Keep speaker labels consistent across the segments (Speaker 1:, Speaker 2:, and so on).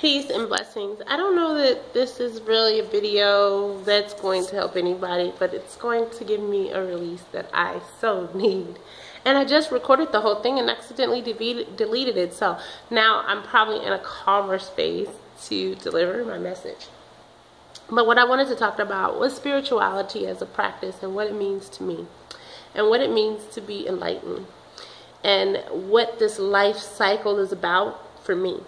Speaker 1: Peace and blessings. I don't know that this is really a video that's going to help anybody, but it's going to give me a release that I so need. And I just recorded the whole thing and accidentally deleted it. So now I'm probably in a calmer space to deliver my message. But what I wanted to talk about was spirituality as a practice and what it means to me. And what it means to be enlightened. And what this life cycle is about for me.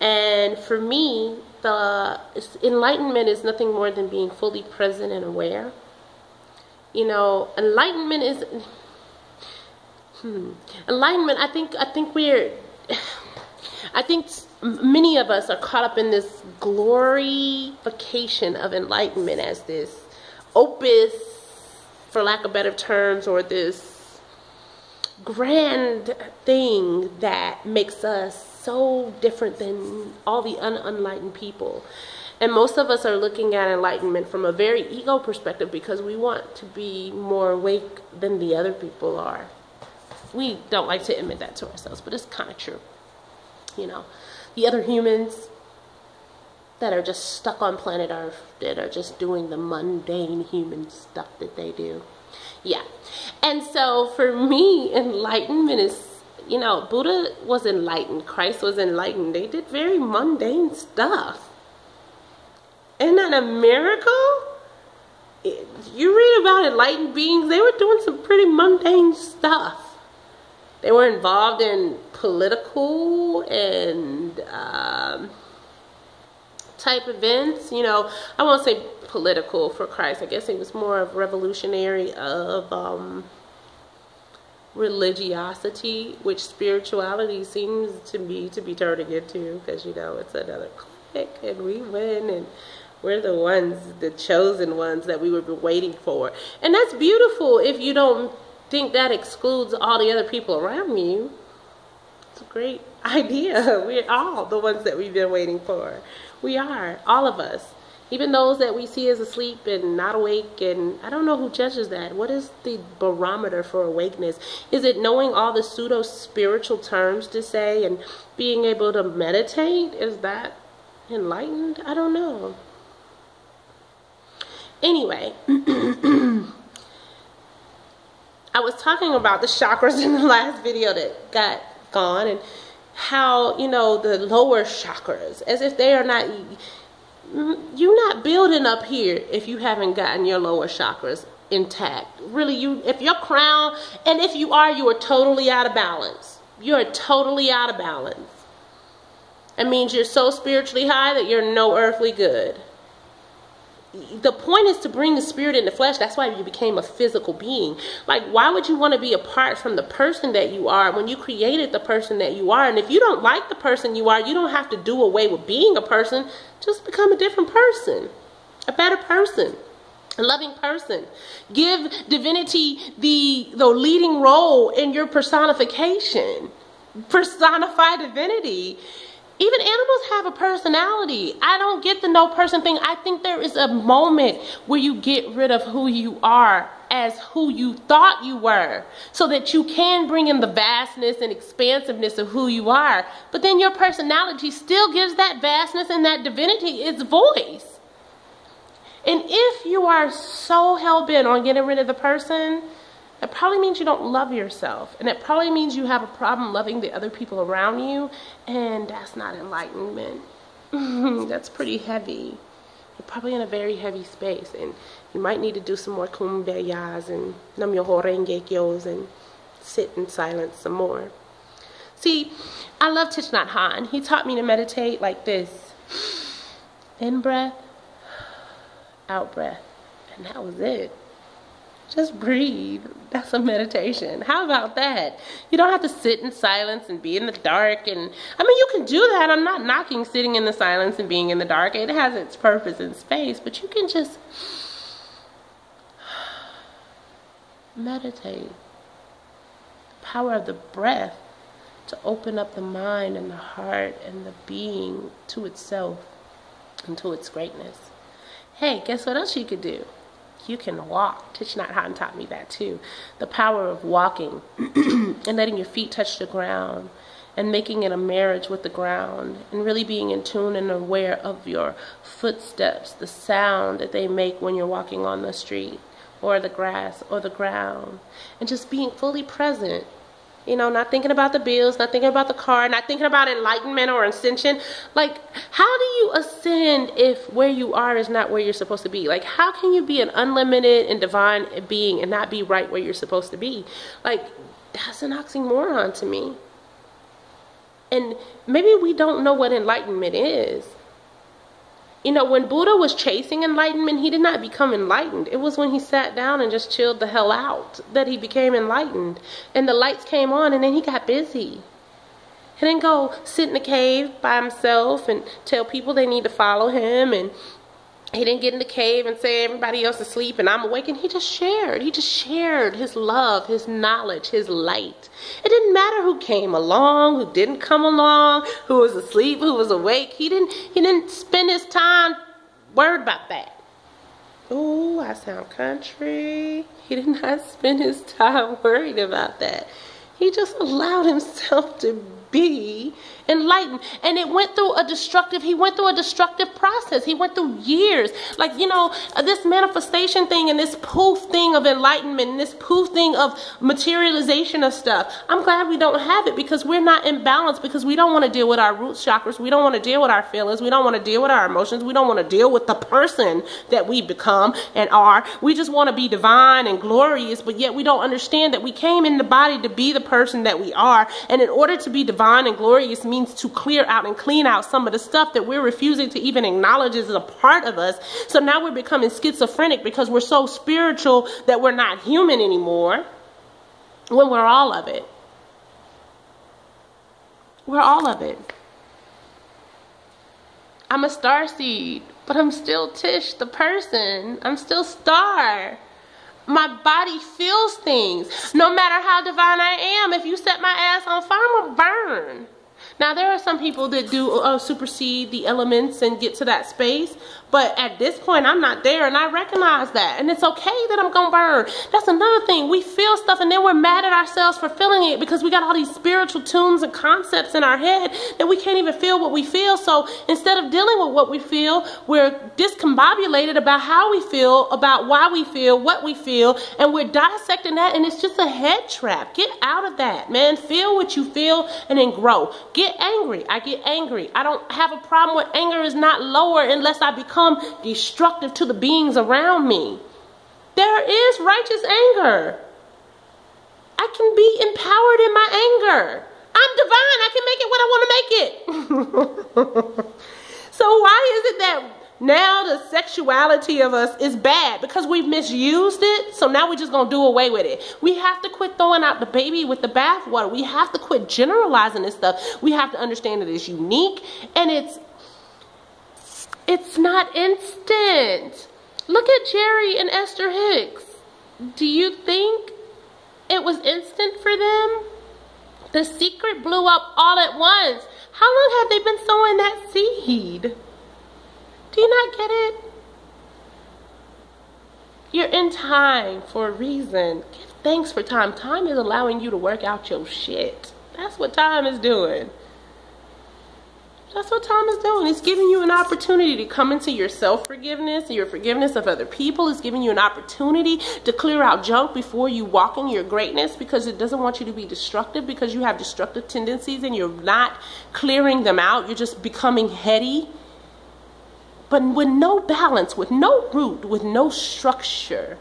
Speaker 1: And for me, the enlightenment is nothing more than being fully present and aware. You know, enlightenment is enlightenment. I think many of us are caught up in this glorification of enlightenment as this opus, for lack of better terms, or this grand thing that makes us so different than all the unenlightened people. And most of us are looking at enlightenment from a very ego perspective because we want to be more awake than the other people are. We don't like to admit that to ourselves, but it's kind of true. You know, the other humans that are just stuck on planet Earth, that are just doing the mundane human stuff that they do. Yeah. And so for me, enlightenment is, you know, Buddha was enlightened. Christ was enlightened. They did very mundane stuff. Isn't that a miracle? You read about enlightened beings, they were doing some pretty mundane stuff. They were involved in political and type events. You know, I won't say political for Christ. I guess it was more of revolutionary of religiosity, which spirituality seems to me to be turning into, because, you know, it's another clique and we win and we're the ones, the chosen ones that we were waiting for. And that's beautiful if you don't think that excludes all the other people around you. It's a great idea. We're all the ones that we've been waiting for. We are, all of us. Even those that we see as asleep and not awake, and I don't know who judges that. What is the barometer for awakeness? Is it knowing all the pseudo-spiritual terms to say and being able to meditate? Is that enlightened? I don't know. Anyway, I was talking about the chakras in the last video that got gone, and how, you know, the lower chakras, as if they are not... You're not building up here if you haven't gotten your lower chakras intact. Really, if your crown, and if you are, you are totally out of balance. You are totally out of balance. It means you're so spiritually high that you're no earthly good. The point is to bring the spirit into flesh. That's why you became a physical being. Like, why would you want to be apart from the person that you are when you created the person that you are? And if you don't like the person you are, you don't have to do away with being a person. Just become a different person, a better person, a loving person. Give divinity the leading role in your personification. Personify divinity. Even animals have a personality. I don't get the no person thing. I think there is a moment where you get rid of who you are as who you thought you were, so that you can bring in the vastness and expansiveness of who you are. But then your personality still gives that vastness and that divinity its voice. And if you are so hell-bent on getting rid of the person, it probably means you don't love yourself. And it probably means you have a problem loving the other people around you. And that's not enlightenment. That's pretty heavy. You're probably in a very heavy space. And you might need to do some more kumbayas and nam myoho renge kyos and sit in silence some more. See, I love Thich Nhat Hanh. He taught me to meditate like this. In breath, out breath. And that was it. Just breathe. That's a meditation. How about that? You don't have to sit in silence and be in the dark. And I mean, you can do that. I'm not knocking sitting in the silence and being in the dark. It has its purpose in space. But you can just meditate. The power of the breath to open up the mind and the heart and the being to itself and to its greatness. Hey, guess what else you could do? You can walk. Thich Nhat Hanh taught me that too. The power of walking and letting your feet touch the ground and making it a marriage with the ground, and really being in tune and aware of your footsteps, the sound that they make when you're walking on the street or the grass or the ground, and just being fully present. You know, not thinking about the bills, not thinking about the car, not thinking about enlightenment or ascension. Like, how do you ascend if where you are is not where you're supposed to be? Like, how can you be an unlimited and divine being and not be right where you're supposed to be? Like, that's an oxymoron to me. And maybe we don't know what enlightenment is. You know, when Buddha was chasing enlightenment, he did not become enlightened. It was when he sat down and just chilled the hell out that he became enlightened. And the lights came on and then he got busy. He didn't go sit in a cave by himself and tell people they need to follow him. And he didn't get in the cave and say everybody else is asleep and I'm awake. And he just shared. He just shared his love, his knowledge, his light. It didn't matter who came along, who didn't come along, who was asleep, who was awake. He didn't spend his time worried about that. Oh, I sound country. He did not spend his time worried about that. He just allowed himself to be enlightened. And he went through a destructive process. He went through years. Like, you know, this manifestation thing and this poof thing of enlightenment and this poof thing of materialization of stuff. I'm glad we don't have it because we're not in balance, because we don't want to deal with our root chakras. We don't want to deal with our feelings. We don't want to deal with our emotions. We don't want to deal with the person that we become and are. We just want to be divine and glorious, but yet we don't understand that we came in the body to be the person that we are. And in order to be divine and glorious means to clear out and clean out some of the stuff that we're refusing to even acknowledge as a part of us. So now we're becoming schizophrenic because we're so spiritual that we're not human anymore, when we're all of it. We're all of it. I'm a star seed, but I'm still Tish, the person. I'm still Star. My body feels things. No matter how divine I am, if you set my ass on fire, I'm gonna burn. Now, there are some people that do supersede the elements and get to that space. But at this point, I'm not there, and I recognize that. And it's okay that I'm going to burn. That's another thing. We feel stuff, and then we're mad at ourselves for feeling it because we got all these spiritual tunes and concepts in our head that we can't even feel what we feel. So instead of dealing with what we feel, we're discombobulated about how we feel, about why we feel, what we feel, and we're dissecting that, and it's just a head trap. Get out of that, man. Feel what you feel, and then grow. Get angry. I get angry. I don't have a problem with anger is not lower unless I become destructive to the beings around me. There is righteous anger. I can be empowered in my anger. I'm divine. I can make it when I want to make it. So why is it that now the sexuality of us is bad? Because we've misused it. So now we're just going to do away with it. We have to quit throwing out the baby with the bathwater. We have to quit generalizing this stuff. We have to understand that it's unique and it's not instant. Look at Jerry and Esther Hicks. Do you think it was instant for them? The Secret blew up all at once. How long have they been sowing that seed? Do you not get it? You're in time for a reason. Give thanks for time. Time is allowing you to work out your shit. That's what time is doing. That's what time is doing. It's giving you an opportunity to come into your self-forgiveness, your forgiveness of other people. It's giving you an opportunity to clear out junk before you walk in your greatness, because it doesn't want you to be destructive, because you have destructive tendencies and you're not clearing them out. You're just becoming heady. But with no balance, with no root, with no structure.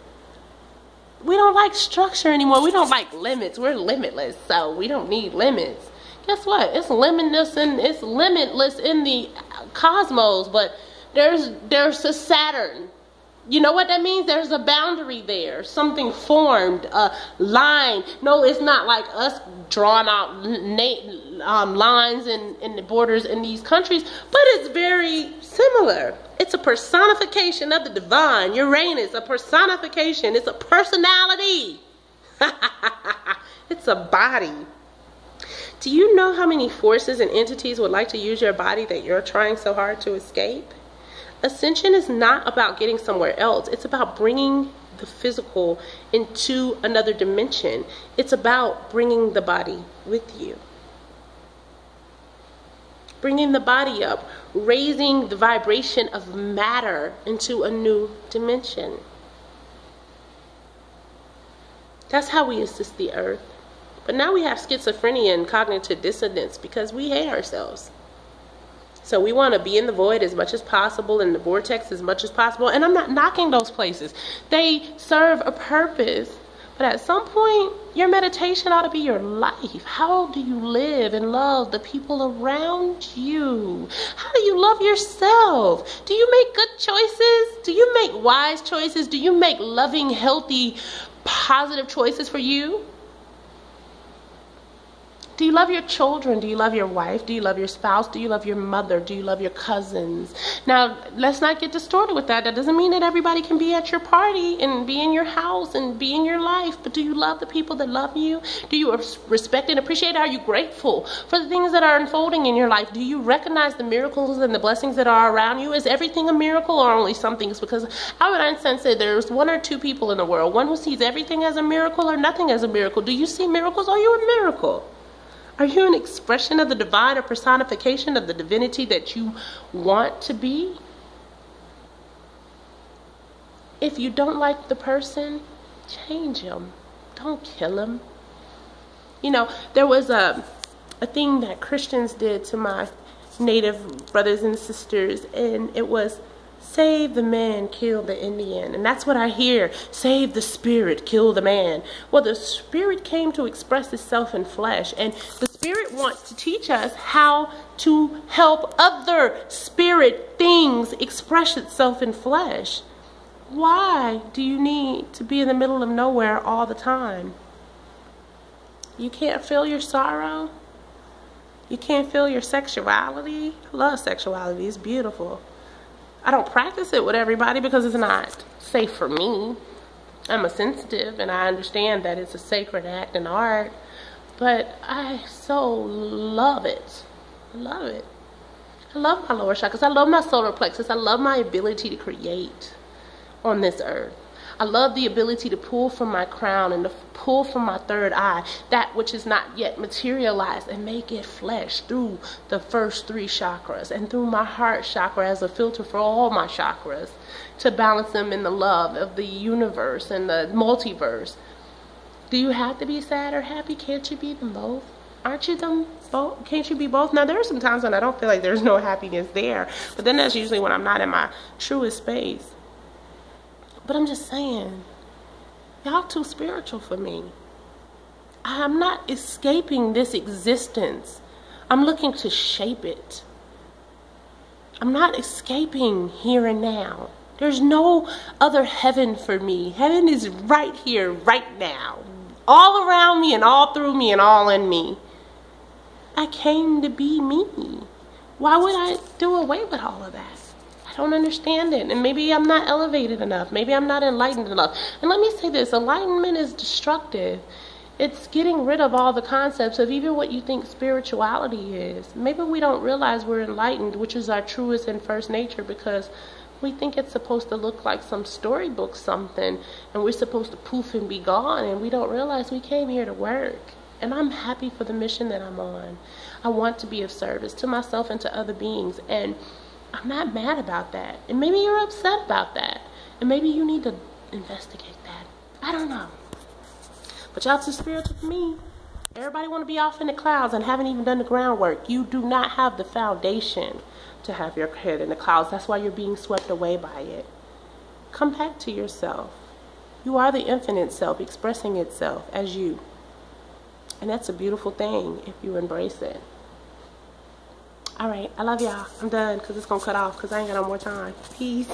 Speaker 1: We don't like structure anymore. We don't like limits. We're limitless, so we don't need limits. Guess what? It's limitless in the cosmos, but there's a Saturn. You know what that means? There's a boundary there. Something formed, a line. No, it's not like us drawing out lines and the borders in these countries, but it's very similar. It's a personification of the divine. Uranus, a personification. It's a personality. It's a body. Do you know how many forces and entities would like to use your body that you're trying so hard to escape? Ascension is not about getting somewhere else. It's about bringing the physical into another dimension. It's about bringing the body with you. bringing the body up, raising the vibration of matter into a new dimension. That's how we assist the earth. But now we have schizophrenia and cognitive dissonance because we hate ourselves. So we want to be in the void as much as possible, in the vortex as much as possible. And I'm not knocking those places. They serve a purpose. But at some point, your meditation ought to be your life. How do you live and love the people around you? How do you love yourself? Do you make good choices? Do you make wise choices? Do you make loving, healthy, positive choices for you? Do you love your children? Do you love your wife? Do you love your spouse? Do you love your mother? Do you love your cousins? Now, let's not get distorted with that. That doesn't mean that everybody can be at your party and be in your house and be in your life. But do you love the people that love you? Do you respect and appreciate? Are you grateful for the things that are unfolding in your life? Do you recognize the miracles and the blessings that are around you? Is everything a miracle or only some things? Because Albert Einstein said there's one or two people in the world. One who sees everything as a miracle or nothing as a miracle. Do you see miracles? Are you a miracle? Are you an expression of the divine or personification of the divinity that you want to be? If you don't like the person, change him. Don't kill him. You know, there was a thing that Christians did to my native brothers and sisters, and it was save the man, kill the Indian. And that's what I hear. Save the spirit, kill the man. Well, the spirit came to express itself in flesh. And the spirit wants to teach us how to help other spirit things express itself in flesh. Why do you need to be in the middle of nowhere all the time? You can't feel your sorrow. You can't feel your sexuality. I love sexuality. It's beautiful. I don't practice it with everybody because it's not safe for me. I'm a sensitive and I understand that it's a sacred act and art, but I so love it. I love it. I love my lower chakras. I love my solar plexus. I love my ability to create on this earth. I love the ability to pull from my crown and to pull from my third eye that which is not yet materialized and make it flesh through the first three chakras and through my heart chakra as a filter for all my chakras to balance them in the love of the universe and the multiverse. Do you have to be sad or happy? Can't you be them both? Aren't you them both? Can't you be both? Now, there are some times when I don't feel like there's no happiness there, but then that's usually when I'm not in my truest space. But I'm just saying, y'all too spiritual for me. I'm not escaping this existence. I'm looking to shape it. I'm not escaping here and now. There's no other heaven for me. Heaven is right here, right now. All around me and all through me and all in me. I came to be me. Why would I do away with all of that? I don't understand it. And maybe I'm not elevated enough. Maybe I'm not enlightened enough. And let me say this, enlightenment is destructive. It's getting rid of all the concepts of even what you think spirituality is. Maybe we don't realize we're enlightened, which is our truest and first nature, because we think it's supposed to look like some storybook something, and we're supposed to poof and be gone, and we don't realize we came here to work. And I'm happy for the mission that I'm on. I want to be of service to myself and to other beings, and I'm not mad about that. And maybe you're upset about that. And maybe you need to investigate that. I don't know. But y'all too spiritual for me. Everybody want to be off in the clouds and haven't even done the groundwork. You do not have the foundation to have your head in the clouds. That's why you're being swept away by it. Come back to yourself. You are the infinite self expressing itself as you. And that's a beautiful thing if you embrace it. All right, I love y'all. I'm done because it's going to cut off because I ain't got no more time. Peace.